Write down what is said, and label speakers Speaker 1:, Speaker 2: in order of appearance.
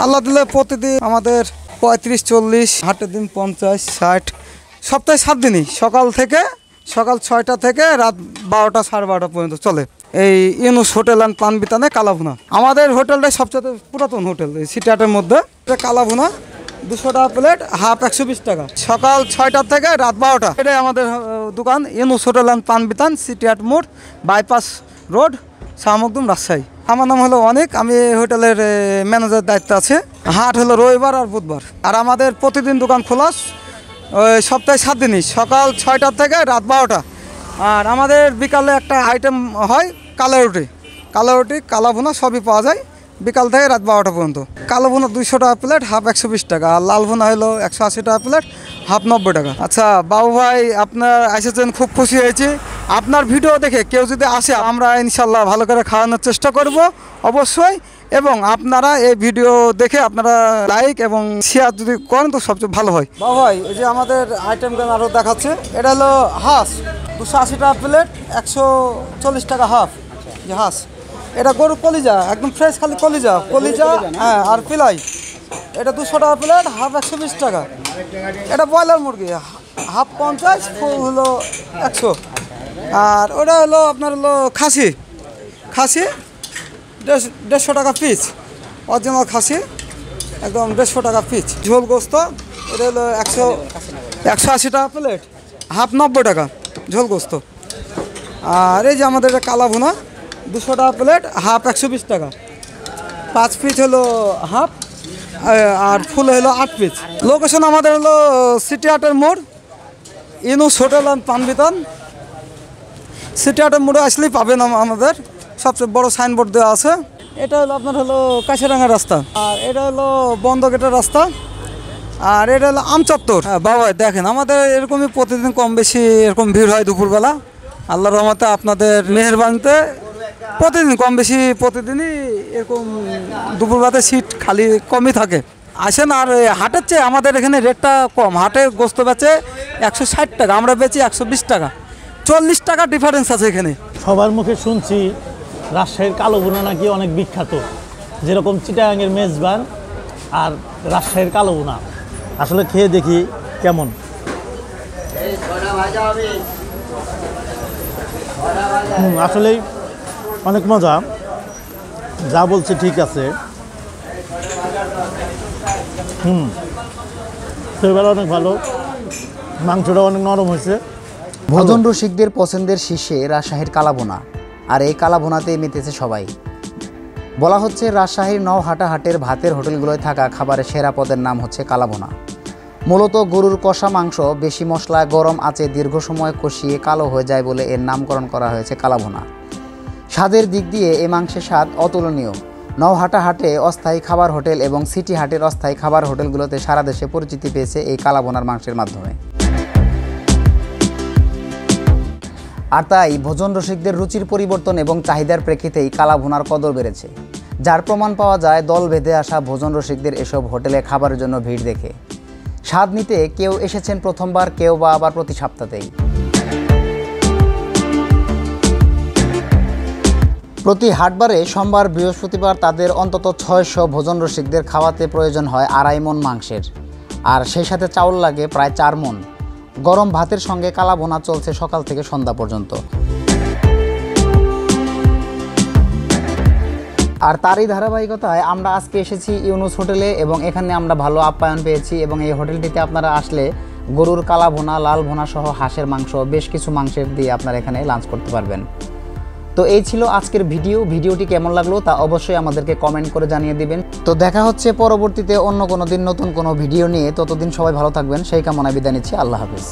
Speaker 1: আল্লাহ দিলে প্রতিদিন আমাদের 35-40, হাটের দিন 50-60, সপ্তাহে 7 দিনই, সকাল 6টা থেকে রাত 12টা 12:30 পর্যন্ত চলে এই ইউনুস হোটেল অ্যান্ড পান বিতানে কালাভুনা। আমাদের হোটেলটাই সবচেয়ে পুরাতন হোটেল এই সিটি হাটের মধ্যে। কালাভুনা 200 টাকা প্লেট, হাফ 120 টাকা, সকাল 6টা থেকে রাত 12টা। এটাই আমাদের দোকান, ইউনুস হোটেল অ্যান্ড পান বিতান, সিটি হাট মোড়, বাইপাস রোড, শাহ মখদুম, রাজশাহী। আমার নাম হলো অনেক, আমি হোটেলের ম্যানেজার দায়িত্ব আছে। হাট হলো রবিবার আর বুধবার। আর আমাদের প্রতিদিন দোকান খোলা, সপ্তাহে 7 দিনই, সকাল 6টা থেকে রাত 12টা। আর আমাদের বিকালে একটা আইটেম হয় কালো রুটি, কালাভুনা সবই পাওয়া যায় বিকাল থেকে রাত 12টা পর্যন্ত। কালাভুনা 200 টাকা প্লেট, হাফ 120 টাকা। আর লাল ভুনা হলো 180 টাকা প্লেট, হাফ 90 টাকা। আচ্ছা বাবু ভাই, আপনার এসেছেন, খুব খুশি হয়েছি। আপনার ভিডিও দেখে কেউ যদি আসে, আমরা ইনশাল্লাহ ভালো করে খাওয়ানোর চেষ্টা করব অবশ্যই। এবং আপনারা এই ভিডিও দেখে আপনারা লাইক এবং শেয়ার যদি করেন তো সবচেয়ে ভালো হয়। বাবু ভাই, এই যে আমাদের আইটেমগুলো আরও দেখাচ্ছে, এটা হলো হাঁস 280 টাকা প্লেট, 140 টাকা হাফ। যে হাঁস, এটা গরু কলিজা, একদম ফ্রেশ, খালি কলিজা, হ্যাঁ, আর পিলাই। এটা 200 টাকা প্লেট, হাফ 120 টাকা। এটা ব্রয়লার মুরগি, হাফ 50, ফুল হলো 100। আর ওটা হলো আপনার হলো খাসি 150 টাকা পিস, অরিজিনাল খাসি একদম 150 টাকা পিস। ঝোল গোস্ত, এটা হলো 180 টাকা প্লেট, হাফ 90 টাকা ঝোল গোস্ত। আর এই যে আমাদের এটা কালাভুনা 200 টাকা প্লেট, হাফ 120 টাকা। 5 পিস হলো হাফ, আর ফুল হলো 8 পিস। লোকেশন আমাদের হলো সিটি হাটের মোড়, ইউনুস হোটেল অ্যান্ড পান বিতান। সিটি হাটের মোড়ে আসলেই পাবেন আমাদের, সবচেয়ে বড় সাইনবোর্ড দেওয়া আছে। এটা হলো আপনার হলো কাশিরাঙ্গা রাস্তা, আর এটা হলো বন্ধ গেটের রাস্তা, আর এটা হলো আমচত্বর। হ্যাঁ বাবা, দেখেন আমাদের এরকমই প্রতিদিন কম বেশি এরকম ভিড় হয় দুপুরবেলা। আল্লাহর রহমতে, আপনাদের মেহেরবানিতে প্রতিদিন কম বেশি, প্রতিদিনই এরকম দুপুরবেলাতে সিট খালি কমই থাকে। আসেন। আর হাটের চেয়ে আমাদের এখানে রেটটা কম। হাটে গোস্ত বেচে 160 টাকা, আমরা বেচি 120 টাকা, 40 টাকা ডিফারেন্স আছে এখানে।
Speaker 2: সবার মুখে শুনছি রাজশাহীর কালোভুনা নাকি অনেক বিখ্যাত, যেরকম চিটাগাঙের মেজবান আর রাজশাহীর কালোভুনা। আসলে খেয়ে দেখি কেমন। আসলেই অনেক মজা, যা বলছে ঠিক আছে। ফ্লেভার অনেক ভালো, মাংসটা অনেক নরম হয়েছে।
Speaker 3: ভোজন রসিকদের পছন্দের শীর্ষে রাজশাহীর কালাভুনা, আর এই কালাভুনাতেই মেতেছে সবাই। বলা হচ্ছে রাজশাহীর নওহাটা হাটের ভাতের হোটেলগুলোয় থাকা খাবারের সেরা পদের নাম হচ্ছে কালাভুনা। মূলত গরুর কষা মাংস বেশি মশলায় গরম আঁচে দীর্ঘ সময় কষিয়ে কালো হয়ে যায় বলে এর নামকরণ করা হয়েছে কালাভুনা। স্বাদের দিক দিয়ে এই মাংসের স্বাদ অতুলনীয়। নওহাটা হাটে অস্থায়ী খাবার হোটেল এবং সিটি হাটের অস্থায়ী খাবার হোটেলগুলোতে সারা দেশে পরিচিতি পেয়েছে এই কালাভুনার মাংসের মাধ্যমে। আর তাই ভোজন রসিকদের রুচির পরিবর্তন এবং চাহিদার প্রেক্ষিতেই কালাভুনার কদর বেড়েছে, যার প্রমাণ পাওয়া যায় দল বেঁধে আসা ভোজন রসিকদের এসব হোটেলে খাবারের জন্য ভিড় দেখে। স্বাদ নিতে কেউ এসেছেন প্রথমবার, কেউ বা আবার প্রতি সপ্তাহতেই। প্রতি হাটবারে সোমবার বৃহস্পতিবার তাদের অন্তত 600 ভোজন রসিকদের খাওয়াতে প্রয়োজন হয় 2.5 মণ মাংসের, আর সেই সাথে চাউল লাগে প্রায় 4 মণ। গরম ভাতের সঙ্গে কালাভুনা চলছে সকাল থেকে সন্ধ্যা পর্যন্ত। আর তারই ধারাবাহিকতায় আমরা আজকে এসেছি ইউনুস হোটেলে, এবং এখানে আমরা ভালো আপ্যায়ন পেয়েছি। এবং এই হোটেলটিতে আপনারা আসলে গরুর কালাভুনা, লাল ভুনা সহ হাঁসের মাংস, বেশ কিছু মাংসের দিয়ে আপনারা এখানে লাঞ্চ করতে পারবেন। তো এই ছিল আজকের ভিডিওটি কেমন লাগলো তা অবশ্যই আমাদেরকে কমেন্ট করে জানিয়ে দিবেন। তো দেখা হচ্ছে পরবর্তীতে অন্য কোনো দিন নতুন কোনো ভিডিও নিয়ে। ততদিন সবাই ভালো থাকবেন, সেই কামনায় বিদায় নিচ্ছি। আল্লাহ হাফেজ।